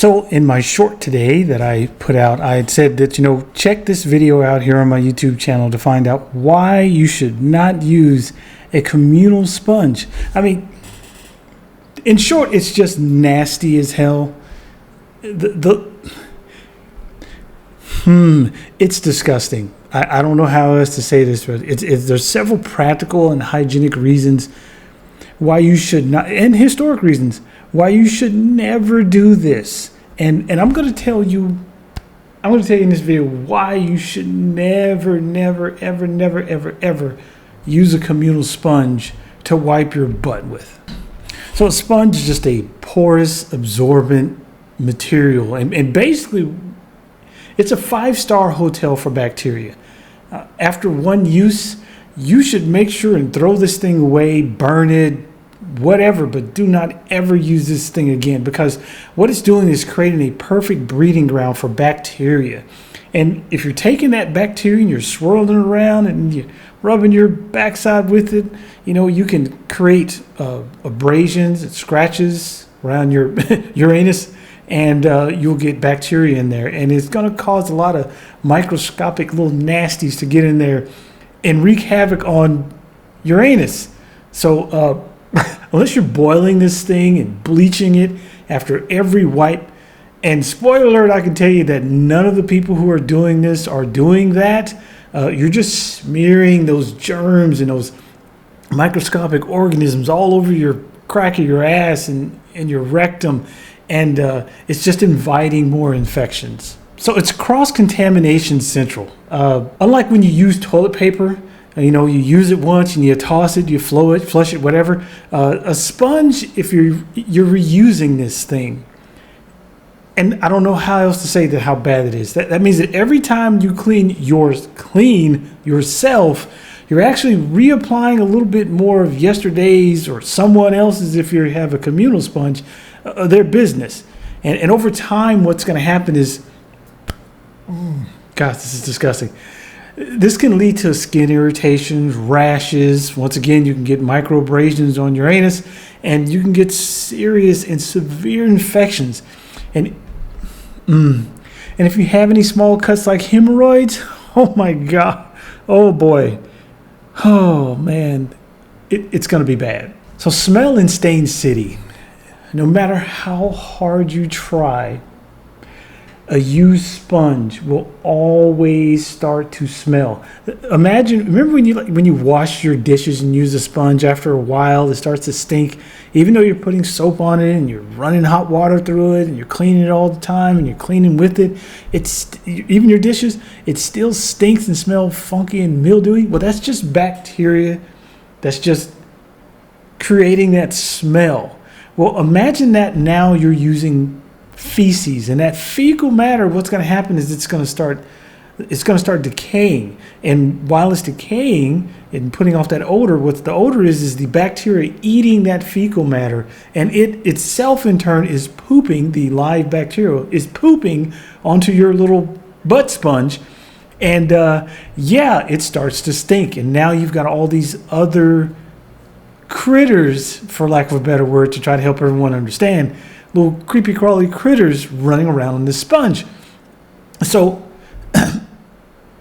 So in my short today that I put out, I had said that, check this video out here on my YouTube channel to find out why you should not use a communal sponge. I mean, in short, it's just nasty as hell. It's disgusting. I don't know how else to say this, but there's several practical and hygienic reasons why you should not, and historic reasons why you should never do this. And I'm going to tell you in this video why you should never, ever use a communal sponge to wipe your butt with. So a sponge is just a porous, absorbent material, and basically it's a 5-star hotel for bacteria. After one use, you should make sure and throw this thing away, burn it, whatever, but do not ever use this thing again, because what it's doing is creating a perfect breeding ground for bacteria. And if you're taking that bacteria and you're swirling it around and you're rubbing your backside with it, you can create abrasions and scratches around your uranus, and you'll get bacteria in there, and it's going to cause a lot of microscopic little nasties to get in there and wreak havoc on Uranus. So unless you're boiling this thing and bleaching it after every wipe, and spoiler alert, I can tell you that none of the people who are doing this are doing that. You're just smearing those germs and those microscopic organisms all over your crack of your ass and your rectum, and it's just inviting more infections. So it's cross-contamination central. Unlike when you use toilet paper, you use it once and you toss it, you flush it, whatever. A sponge, if you're reusing this thing, and I don't know how else to say that how bad it is. That means that every time you clean yourself, you're actually reapplying a little bit more of yesterday's or someone else's, if you have a communal sponge, their business. And over time, what's going to happen is, gosh, this is disgusting. This can lead to skin irritations, rashes. Once again, you can get microabrasions on your anus, and you can get serious and severe infections. And if you have any small cuts like hemorrhoids, oh my God, oh boy, oh man, it's going to be bad. So smell in Stain City. No matter how hard you try, a used sponge will always start to smell. Remember when you wash your dishes and use a sponge, after a while it starts to stink, even though you're putting soap on it and you're running hot water through it and you're cleaning it all the time and you're cleaning with it, even your dishes, it still stinks and smells funky and mildewy. Well, that's just bacteria that's just creating that smell. Well, imagine that now you're using feces, and that fecal matter, what's going to happen is it's going to start decaying. And while it's decaying and putting off that odor, what the odor is the bacteria eating that fecal matter, and it itself in turn is pooping, the live bacteria is pooping onto your little butt sponge, and it starts to stink. And now you've got all these other critters, for lack of a better word, to try to help everyone understand, little creepy crawly critters running around on this sponge. So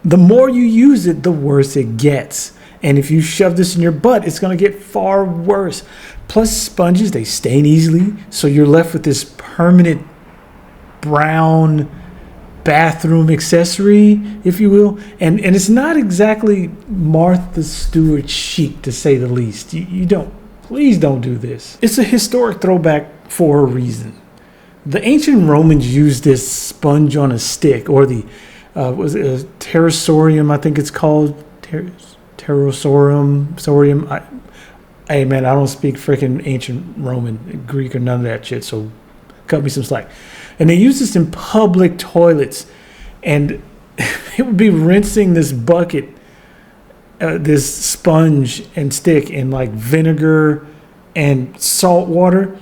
the more you use it, the worse it gets. And if you shove this in your butt, it's going to get far worse. Plus, sponges, they stain easily, so you're left with this permanent brown bathroom accessory, if you will. And it's not exactly Martha Stewart chic, to say the least. Please don't do this. It's a historic throwback for a reason. The ancient Romans used this sponge on a stick, or the pterosorium, I think it's called, pterosorium. Hey man, I don't speak freaking ancient Roman, Greek, or none of that shit, so cut me some slack. And they used this in public toilets, and it would be rinsing this bucket, this sponge and stick, in like vinegar and salt water.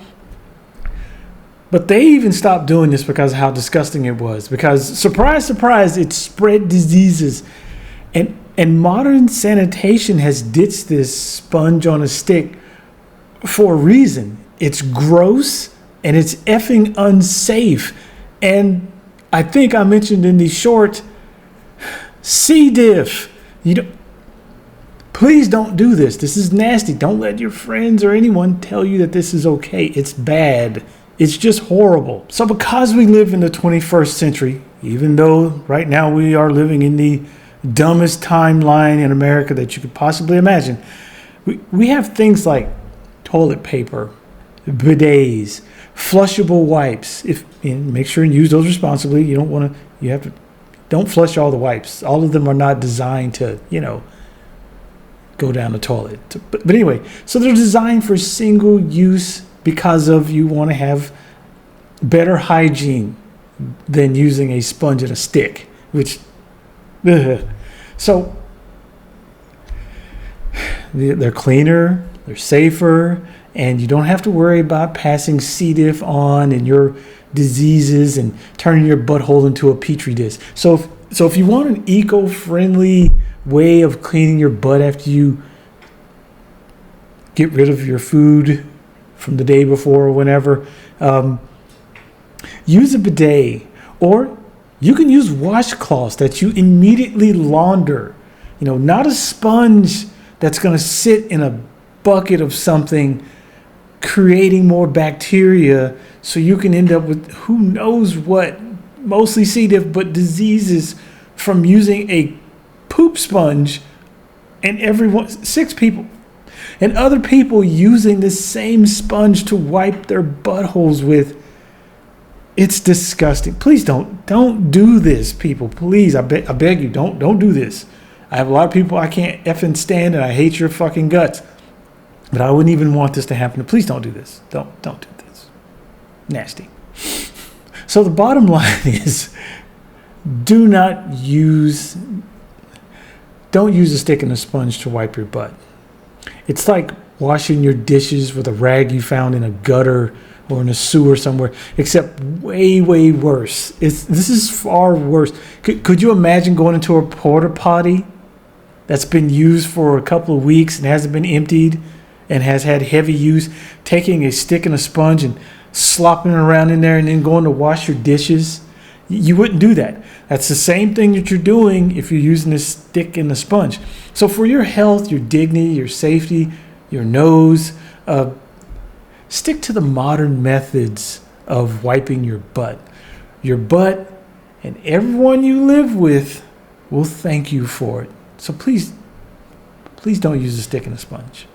But they even stopped doing this because of how disgusting it was. Because, surprise, surprise, it spread diseases. And modern sanitation has ditched this sponge on a stick for a reason. It's gross and it's effing unsafe. And I think I mentioned in the short, C. diff. Please don't do this. This is nasty. Don't let your friends or anyone tell you that this is okay. It's bad. It's just horrible. So because we live in the 21st century, even though right now we are living in the dumbest timeline in America that you could possibly imagine, we have things like toilet paper, bidets, flushable wipes. Make sure and use those responsibly. Don't flush all the wipes. All of them are not designed to, go down the toilet. But anyway, so they're designed for single use because you want to have better hygiene than using a sponge and a stick, which, so they're cleaner, they're safer, and you don't have to worry about passing C. diff on and your diseases and turning your butthole into a petri dish. So if you want an eco-friendly way of cleaning your butt after you get rid of your food from the day before or whenever, use a bidet, or you can use washcloths that you immediately launder. Not a sponge that's going to sit in a bucket of something creating more bacteria, so you can end up with who knows what, mostly C. diff, but diseases from using a poop sponge, and 6 people and other people using the same sponge to wipe their buttholes with. It's disgusting. Please don't do this, people. Please, I beg you, don't do this. I have a lot of people I can't effing stand, and I hate your fucking guts. But I wouldn't even want this to happen. Please don't do this. Don't do this. Nasty. So the bottom line is, don't use a stick and a sponge to wipe your butt. It's like washing your dishes with a rag you found in a gutter or in a sewer somewhere, except way, way worse. This is far worse. Could you imagine going into a porta potty that's been used for a couple of weeks and hasn't been emptied and has had heavy use, taking a stick and a sponge and slopping around in there and then going to wash your dishes? You wouldn't do that. That's the same thing that you're doing if you're using a stick and a sponge. So for your health, your dignity, your safety, your nose, stick to the modern methods of wiping your butt. Your butt and everyone you live with will thank you for it. So please don't use a stick and a sponge.